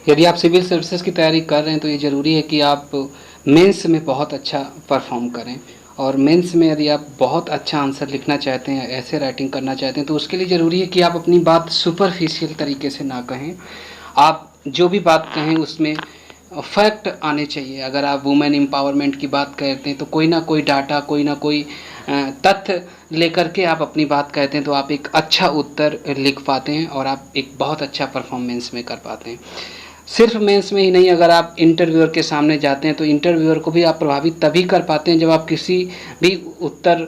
यदि आप civil services की तैयारी कर रहे हैं तो ये ज़रूरी है कि आप मेंस में बहुत अच्छा परफॉर्म करें। और मेंस में यदि आप बहुत अच्छा आंसर लिखना चाहते हैं, ऐसे राइटिंग करना चाहते हैं, तो उसके लिए ज़रूरी है कि आप अपनी बात सुपरफिशियल तरीके से ना कहें। आप जो भी बात कहें उसमें फैक्ट आने चाहिए। अगर आप वुमेन एम्पावरमेंट की बात करते हैं तो कोई ना कोई डाटा, कोई ना कोई तथ्य लेकर के आप अपनी बात कहते हैं तो आप एक अच्छा उत्तर लिख पाते हैं और आप एक बहुत अच्छा परफॉर्मेंस में कर पाते हैं। सिर्फ मेंस में ही नहीं, अगर आप इंटरव्यूअर के सामने जाते हैं तो इंटरव्यूअर को भी आप प्रभावित तभी कर पाते हैं जब आप किसी भी उत्तर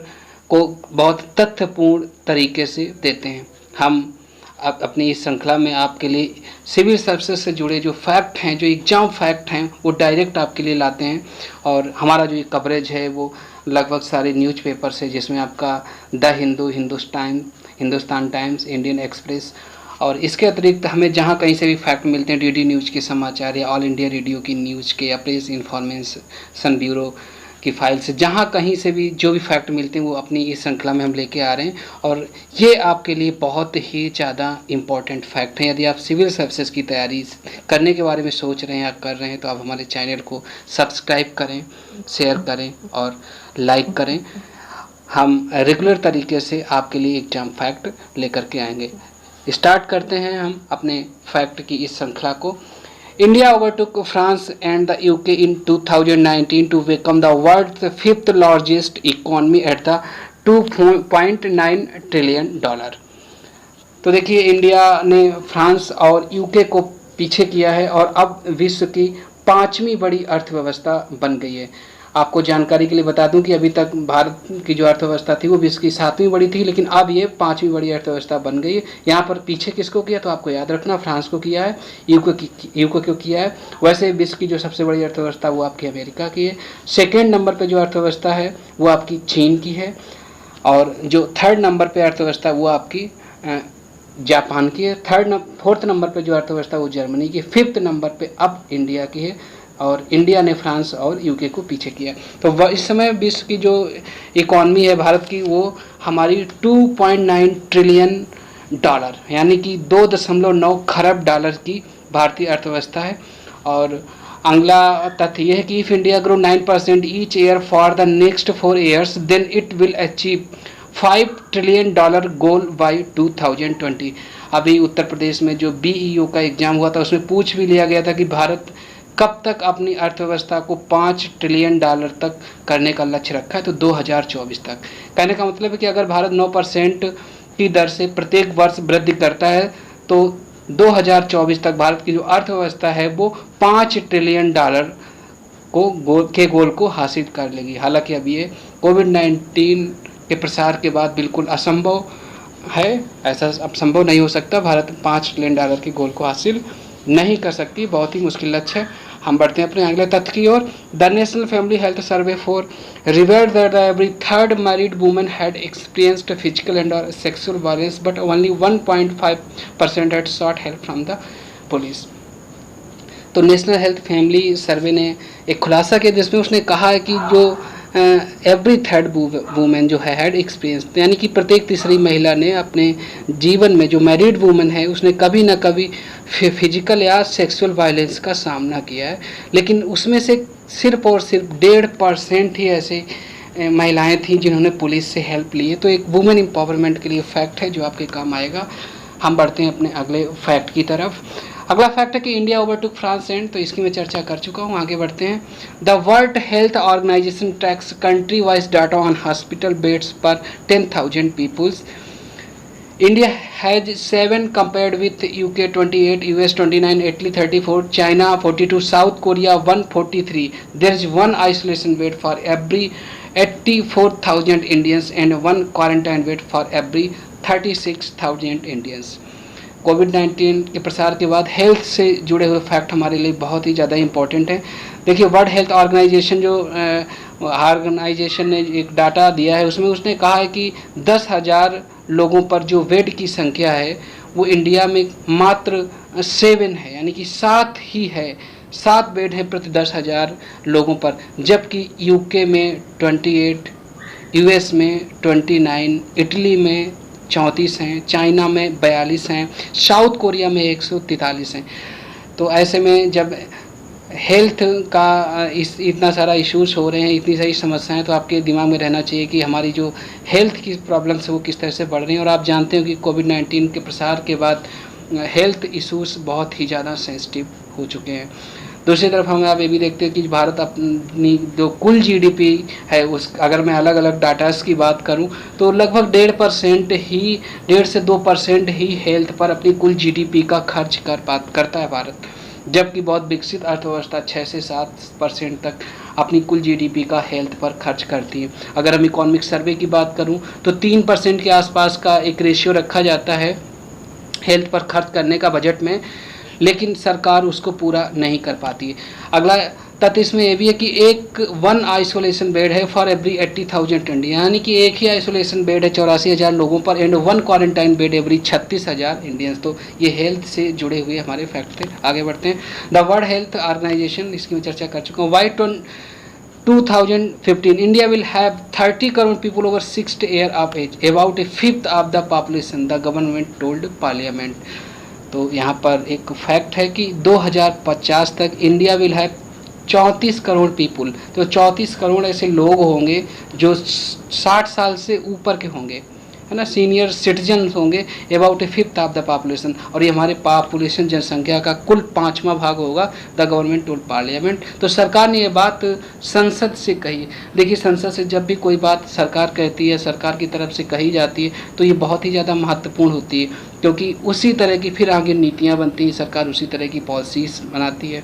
को बहुत तथ्यपूर्ण तरीके से देते हैं। हम अपनी इस श्रृंखला में आपके लिए सिविल सर्विसेज से जुड़े जो फैक्ट हैं, जो एग्ज़ाम फैक्ट हैं, वो डायरेक्ट आपके लिए लाते हैं। और हमारा जो ये कवरेज है वो लगभग सारे न्यूज़पेपर से, जिसमें आपका the Hindu, Hindustan times, Indian express, और इसके अतिरिक्त हमें जहाँ कहीं से भी फैक्ट मिलते हैं, डीडी न्यूज़ के समाचार या ऑल इंडिया रेडियो की न्यूज़ के या प्रेस इंफॉर्मेशन ब्यूरो की फाइल से, जहाँ कहीं से भी जो भी फैक्ट मिलते हैं वो अपनी इस श्रृंखला में हम लेके आ रहे हैं। और ये आपके लिए बहुत ही ज़्यादा इम्पॉर्टेंट फैक्ट हैं। यदि आप सिविल सर्विसेज की तैयारी करने के बारे में सोच रहे हैं या कर रहे हैं तो आप हमारे चैनल को सब्सक्राइब करें, शेयर करें और लाइक करें। हम रेगुलर तरीके से आपके लिए एग्जाम फैक्ट लेकर के आएंगे। स्टार्ट करते हैं हम अपने फैक्ट की इस श्रृंखला को। India overtook France and the UK in 2019 to become the world's fifth largest economy at the $2.9 trillion. तो देखिए, इंडिया ने फ्रांस और यूके को पीछे किया है और अब विश्व की 5वीं बड़ी अर्थव्यवस्था बन गई है। आपको जानकारी के लिए बता दूं कि अभी तक भारत की जो अर्थव्यवस्था थी वो विश्व की 7वीं बड़ी थी, लेकिन अब ये 5वीं बड़ी अर्थव्यवस्था बन गई है। यहाँ पर पीछे किसको किया तो आपको याद रखना, फ्रांस को किया है, यूके को किया है। वैसे विश्व की जो सबसे बड़ी अर्थव्यवस्था वो आपकी अमेरिका की है। सेकेंड नंबर पर जो अर्थव्यवस्था है वो आपकी चीन की है, और जो थर्ड नंबर पर अर्थव्यवस्था वो आपकी जापान की है। फोर्थ नंबर पे जो अर्थव्यवस्था वो जर्मनी की, फिफ्थ नंबर पे अब इंडिया की है, और इंडिया ने फ्रांस और यूके को पीछे किया। तो इस समय विश्व की जो इकॉनमी है भारत की वो हमारी $2.9 ट्रिलियन, यानी कि 2.9 खरब डॉलर की भारतीय अर्थव्यवस्था है। और अगला तथ्य यह है कि if India grow 9% each year for the next 4 years then it will achieve $5 trillion goal by 2020। अभी उत्तर प्रदेश में जो BEO का एग्जाम हुआ था उसमें पूछ भी लिया गया था कि भारत कब तक अपनी अर्थव्यवस्था को $5 ट्रिलियन तक करने का लक्ष्य रखा है, तो 2024 तक। कहने का मतलब है कि अगर भारत 9% की दर से प्रत्येक वर्ष वृद्धि करता है तो 2024 तक भारत की जो अर्थव्यवस्था है वो $5 ट्रिलियन के गोल को हासिल कर लेगी। हालांकि अब ये कोविड-19 के प्रसार के बाद बिल्कुल असंभव है, ऐसा अब संभव नहीं हो सकता। भारत $5 ट्रिलियन के गोल को हासिल नहीं कर सकती, बहुत ही मुश्किल लक्ष्य है। हम बढ़ते हैं अपने अगले तथ्य की ओर। The national family health survey four revealed that every third married woman had experienced physical and sexual violence but only 1.5% had sought help from the police. तो नेशनल हेल्थ फैमिली सर्वे ने एक खुलासा किया जिसमें उसने कहा है कि जो एवरी थर्ड वुमेन जो है हैड एक्सपीरियंस, यानी कि प्रत्येक तीसरी महिला ने अपने जीवन में, जो मैरिड वुमेन है उसने कभी ना कभी फिजिकल या सेक्सुअल वायलेंस का सामना किया है। लेकिन उसमें से सिर्फ और सिर्फ 1.5% ही ऐसे महिलाएं थीं जिन्होंने पुलिस से हेल्प ली है। तो एक वुमेन एम्पावरमेंट के लिए फैक्ट है जो आपके काम आएगा। हम बढ़ते हैं अपने अगले फैक्ट की तरफ। अगला फैक्ट है कि इंडिया ओवरटुक फ्रांस एंड, तो इसकी मैं चर्चा कर चुका हूँ, आगे बढ़ते हैं। The world health organisation tracks country wise data on hospital beds पर 10,000 peoples. India has 7 compared with UK 28, US 29, Italy 34, China 42, South Korea 143. There is one isolation bed for every 84,000 Indians and one quarantine bed for every 36,000 Indians. कोविड-19 के प्रसार के बाद health से जुड़े हुए fact हमारे लिए बहुत ही ज़्यादा इम्पोर्टेंट है। देखिए, वर्ल्ड हेल्थ ऑर्गेनाइजेशन जो ऑर्गेनाइजेशन ने एक डाटा दिया है उसमें उसने कहा है कि 10,000 लोगों पर जो बेड की संख्या है वो इंडिया में मात्र 7 है, यानी कि 7 ही है। 7 बेड है प्रति 10,000 लोगों पर, जबकि यूके में 28, यूएस में 29, इटली में 34 हैं, चाइना में 42 हैं, साउथ कोरिया में 143 हैं। तो ऐसे में जब हेल्थ का इतना सारा इश्यूज हो रहे हैं, इतनी सारी समस्याएं, तो आपके दिमाग में रहना चाहिए कि हमारी जो हेल्थ की प्रॉब्लम्स है वो किस तरह से बढ़ रही हैं। और आप जानते हो कि कोविड-19 के प्रसार के बाद हेल्थ इश्यूज बहुत ही ज़्यादा सेंसिटिव हो चुके हैं। दूसरी तरफ हम आप ये भी देखते हैं कि भारत अपनी जो कुल जीडीपी है, उस अगर मैं अलग अलग डाटास की बात करूं तो लगभग 1.5 से 2% ही हेल्थ पर अपनी कुल जीडीपी का खर्च करता है भारत, जबकि बहुत विकसित अर्थव्यवस्था 6 से 7% तक अपनी कुल जीडीपी का हेल्थ पर खर्च करती है। अगर हम इकोनॉमिक सर्वे की बात करूं तो 3% के आसपास का एक रेशियो रखा जाता है हेल्थ पर खर्च करने का बजट में, लेकिन सरकार उसको पूरा नहीं कर पाती है। अगला तथ्य इसमें यह भी है कि वन आइसोलेशन बेड है फॉर एवरी 80,000 इंडिया, यानी कि एक ही आइसोलेशन बेड है 84,000 लोगों पर, and one quarantine bed every 36,000 Indians. तो ये हेल्थ से जुड़े हुए हमारे फैक्ट थे। आगे बढ़ते हैं। द वर्ल्ड हेल्थ ऑर्गेनाइजेशन, इसकी मैं चर्चा कर चुका हूँ। By 2015 India will have 30 crore people over 60 year of age, about a fifth of the population, the government told parliament। तो यहाँ पर एक फैक्ट है कि 2050 तक India will have 34 crore people. तो 34 करोड़ ऐसे लोग होंगे जो 60 साल से ऊपर के होंगे, है ना, सीनियर सिटीजन होंगे, about A fifth of the population. और ये हमारे पॉपुलेशन जनसंख्या का कुल 5वां भाग होगा। The government told parliament. तो सरकार ने ये बात संसद से कही। देखिए, संसद से जब भी कोई बात सरकार कहती है, सरकार की तरफ से कही जाती है, तो ये बहुत ही ज़्यादा महत्वपूर्ण होती है, क्योंकि उसी तरह की फिर आगे नीतियाँ बनती हैं, सरकार उसी तरह की पॉलिसीज बनाती है।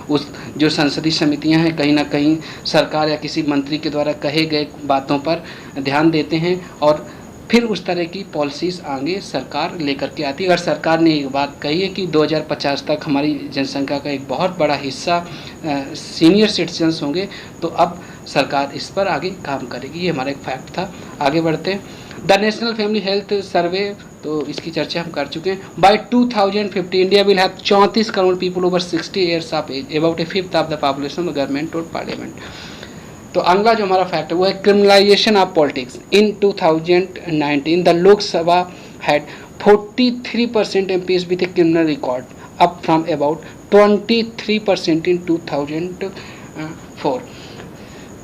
उस जो संसदीय समितियां हैं, कहीं ना कहीं सरकार या किसी मंत्री के द्वारा कहे गए बातों पर ध्यान देते हैं और फिर उस तरह की पॉलिसीज़ आगे सरकार लेकर के आती है। अगर सरकार ने एक बात कही है कि 2050 तक हमारी जनसंख्या का एक बहुत बड़ा हिस्सा सीनियर सिटीजन्स होंगे, तो अब सरकार इस पर आगे काम करेगी। ये हमारा एक फैक्ट था। आगे बढ़ते हैं। द नेशनल फैमिली हेल्थ सर्वे, तो इसकी चर्चा हम कर चुके हैं। Bye 2050 India will have 34 crore people over 60 years of as, about A fifth of the population, government और पार्लियामेंट। तो अगला जो हमारा फैक्ट है वो है criminalisation of politics. In 2019 the Lok Sabha had 43% MPs with a criminal record, up from about 23% इन 2004।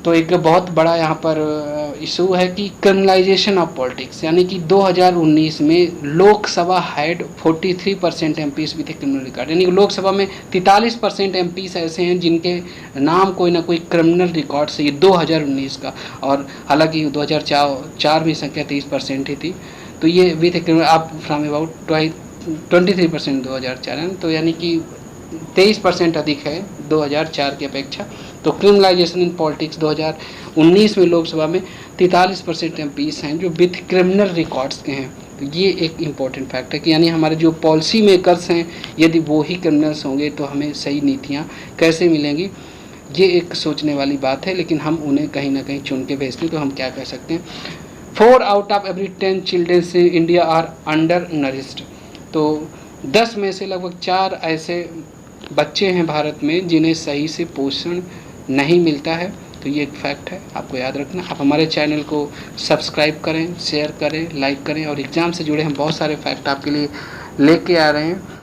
तो एक बहुत बड़ा यहाँ पर इशू है कि क्रिमिनलाइजेशन ऑफ पॉलिटिक्स, यानी कि 2019 में Lok Sabha had 43% MPs with a criminal record, यानी कि लोकसभा में 43% MPs ऐसे हैं जिनके नाम कोई ना कोई क्रिमिनल रिकॉर्ड से, ये 2019 का। और हालांकि 2004 में संख्या 30% ही थी। तो ये with a criminal up from about 23% 2004, तो यानी कि 23% अधिक है 2004 की अपेक्षा। तो क्रिमिनलाइजेशन इन पॉलिटिक्स 2019 में लोकसभा में 43% MPs हैं जो विथ क्रिमिनल रिकॉर्ड्स के हैं। तो ये एक इम्पॉर्टेंट फैक्ट है कि यानी हमारे जो पॉलिसी मेकर्स हैं, यदि वो ही क्रिमिनल्स होंगे तो हमें सही नीतियाँ कैसे मिलेंगी, ये एक सोचने वाली बात है। लेकिन हम उन्हें कहीं ना कहीं चुन के भेजते हैं, तो हम क्या कह सकते हैं। 4 out of every 10 children in India are undernourished. तो 10 में से लगभग 4 ऐसे बच्चे हैं भारत में जिन्हें सही से पोषण नहीं मिलता है। तो ये एक फैक्ट है, आपको याद रखना। आप हमारे चैनल को सब्सक्राइब करें, शेयर करें, लाइक करें, और एग्ज़ाम से जुड़े हम बहुत सारे फैक्ट आपके लिए लेके आ रहे हैं।